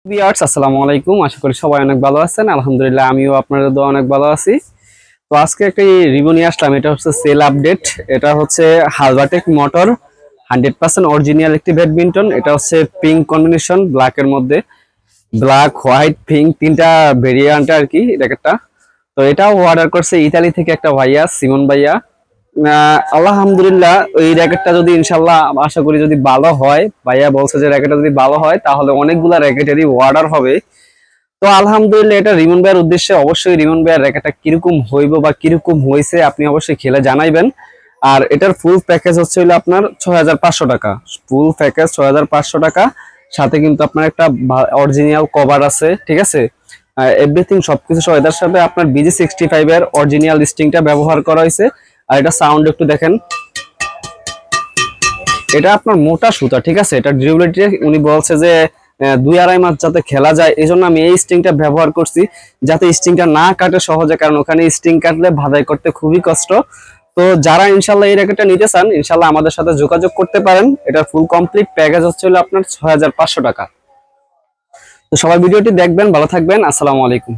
Viewers আসসালামু আলাইকুম, আশা করি সবাই অনেক ভালো আছেন। আলহামদুলিল্লাহ আমিও আপনাদের দোয়া অনেক ভালো আছি। তো আজকে একটা রিভিউ নিয়ে আসলাম। এটা হচ্ছে সেল আপডেট। এটা হচ্ছে হালবাটেক মোটর 100% অরিজিনাল একটি ব্যাডমিন্টন। এটা হচ্ছে পিঙ্ক কম্বিনেশন, ব্ল্যাকের মধ্যে ব্ল্যাক হোয়াইট পিঙ্ক তিনটা ভেরিয়েন্ট আর কি র্যাকেটটা। তো এটাও অর্ডার করছে ইতালি থেকে একটা ভাইয়া, সিমন ভাইয়া। আলহামদুলিল্লাহ এই র্যাকেটটা যদি ইনশাল্লাহ আশা করি যদি ভালো হয়, ভাইয়া বলছে যে র্যাকেটটা যদি ভালো হয় তাহলে অনেকগুলা র্যাকেটেরই অর্ডার হবে। তো আলহামদুলিল্লাহ এটা রিমন ভাইয়ের উদ্দেশ্যে, অবশ্যই রিমন ভাইয়ের র্যাকেটটা কিরকম হইব বা কিরকম হয়েছে আপনি অবশ্যই খেলে জানাইবেন। আর এটার ফুল প্যাকেজ হচ্ছে হলো আপনার 6500 টাকা। ফুল প্যাকেজ 6500 টাকা। সাথে কিন্তু আপনার একটা অরিজিনাল কভার আছে, ঠিক আছে। এভরিথিং সবকিছু সহ এটার সাথে আপনার BG65 এর অরিজিনাল স্ট্রিংটা ব্যবহার করা হয়েছে। আর এটা সাউন্ড একটু দেখেন, এটা আপনার মোটা সুতা, ঠিক আছে। এটা ডিউরেবিলিটি উনি বলছে যে 2-2.5 মাস যাতে খেলা যায়, এই জন্য আমি এই স্ট্রিংটা ব্যবহার করছি, যাতে স্ট্রিংটা না কাটে সহজে, কারণ ওখানে স্ট্রিং কাটলে ভাঁজাই করতে খুবই কষ্ট। তো যারা ইনশাল্লাহ এই র্যাকেটটা নিতে চান ইনশাল্লাহ আমাদের সাথে যোগাযোগ করতে পারেন। এটার ফুল কমপ্লিট প্যাকেজ হচ্ছে হলো আপনার 6500 টাকা। তো সবাই ভিডিওটি দেখবেন, ভালো থাকবেন, আসসালামু আলাইকুম।